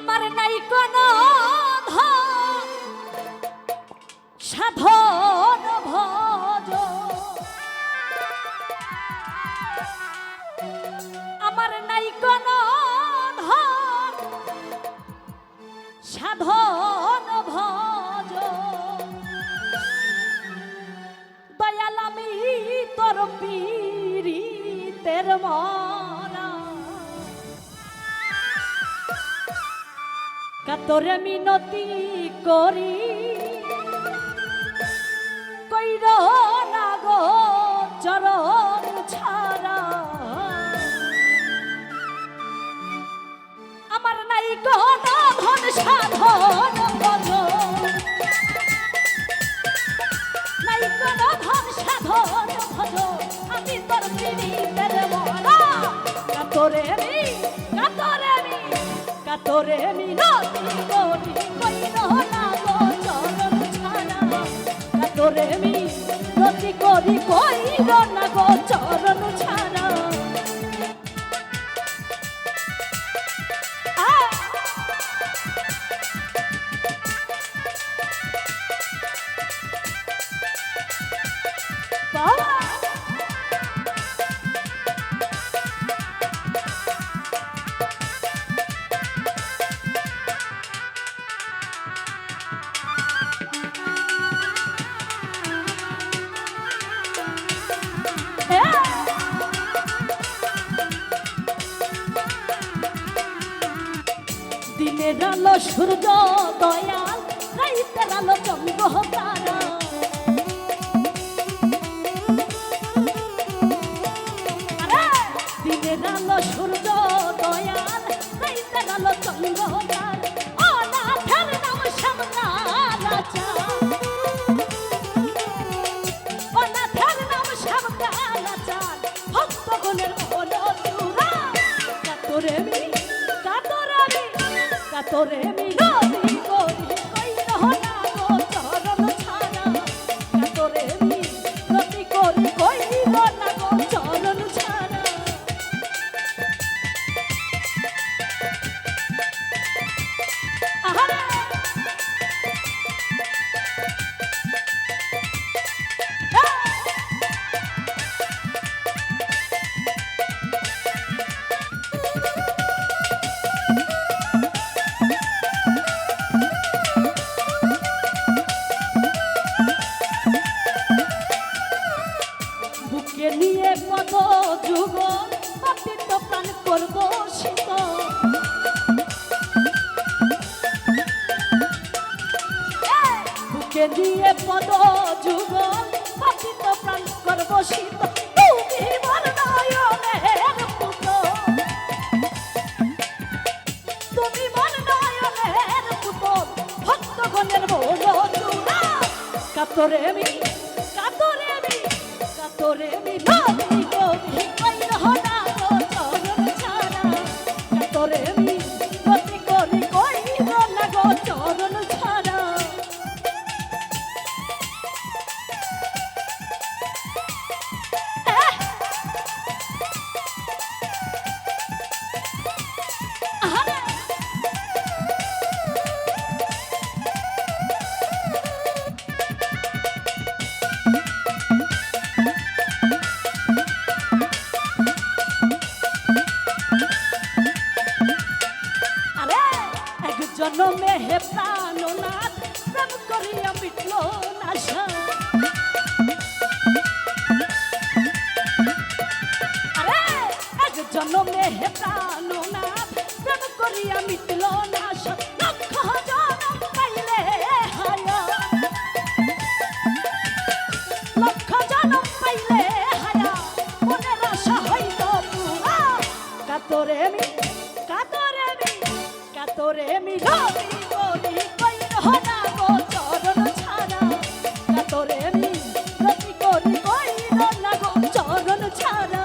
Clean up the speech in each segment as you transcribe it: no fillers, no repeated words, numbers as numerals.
আমার নাই কোনো ধন সাধন ভজ আমার নাই কোনো ধন সাধন ভজ দয়াল আমি তোর পীড়িতের মরা কাতরে মিনতি করি কইর না গো চরণ ছাড়া আমার নাই কোনো ধন সাধন ভজ নাই কোনো ধন সাধন ভজ আমি তোর পীড়িতের মরা কাতরে মিনতি করি কইর না গো চরণ ছাড়া কাতরে মিনতি করি কইর না গো চরণ ছাড়া বাবা দিনের আলো সূর্য দয়াল রাইতের আলো চন্দ্র তারা দিনের আলো সূর্য দয়াল রাইতের আলো চন্দ্র তারা অনাথের নাম সামনা রাজা অনাথের নাম সামনা রাজা ভক্তগণের মন চূড়া কাতরে মিনতি করি কইর না গো চরণ ছাড়া কাতরে মিনতি করি কইর না গো চরণ ছাড়া আহারে বুকে নিয়ে কত যুগ পতিত প্রাণ করব শীত বুকে নিয়ে পদ যুগ পতিত প্রাণ করব শীত তুমি মোর নয়নের পুত তুমি মোর নয়নের পুত ভক্তগণের মন চূড়া কাতরে মিনতি করি কইর না গো চরণ ছাড়া কাতরে মিনতি করি কইর না গো চরণ ছাড়া আহারে জনমে হে প্রাণনাথ প্রেম করিয়া মিটল না আরে এক জনমে হে প্রাণনাথ প্রেম করিয়া মিটল না লক্ষ জনম পাইলে হায় লক্ষ জনম পাইলে হায় মনের আশা হইল পুরা কাতরে মিনতি করি কইর না গো চরণ ছাড়া কাতরে মিনতি করি কইর না গো চরণ ছাড়া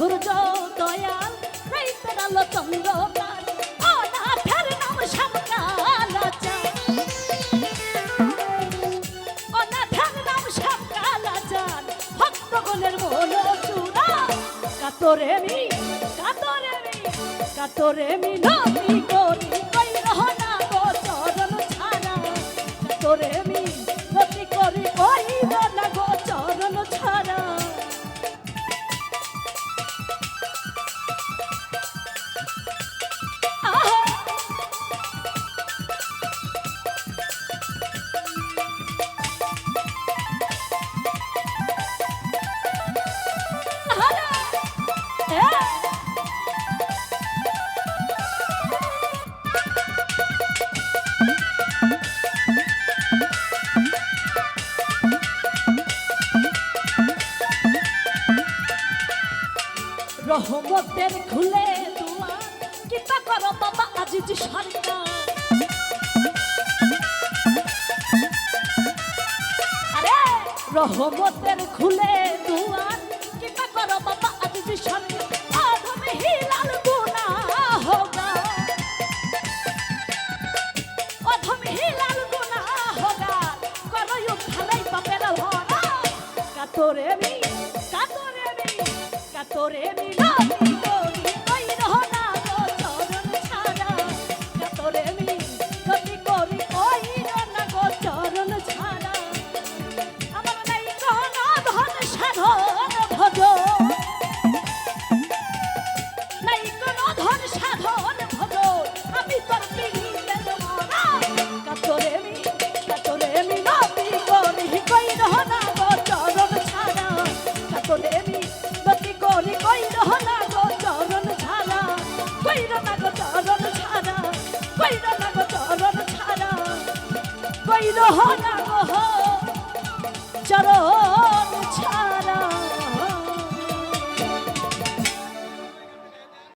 সূর্য দয়াল রাইতের আলো চন্দ্রকার অনাথের নাম শ্যামকালাচাঁদ অনাথের নাম শ্যামকালাচাঁদ ভক্তগণের মন চূড়া কাতরে মি নবী করি কইরহ না গো চরণ ছাড়া কাতরে মি নবী করি কইরহ না গো চরণ ছাড়া রহমতের খুলে দুয়ার কিতা করো বাবা আজিজ সরকার আরে রহমতের খুলে দুয়ার কিতা করো বাবা আজিজ সরকার আদম হিলাল গুনাহ হোগা অধম হিলাল গুনাহ হোগা করো উঠালাই বাপের ভরা কাতরে মি নবী করি কইরহ না গো চরণ ছাড়া কাতরে মি নবী করি কইরহ না গো চরণ ছাড়া আমার নাই কোন ধন সাধন ভজ নাই কোন ধন সাধন ভজ আমি তোর পিড়িতের মরা কাতরে মি নবী করি কইরহ না গো চরণ ছাড়া কাতরে মি করি কইরহ না গো চরণ ছাড়া কইরহ না গো চরণ ছাড়া কইরহ না গো চরণ ছাড়া কইরহ না গো চরণ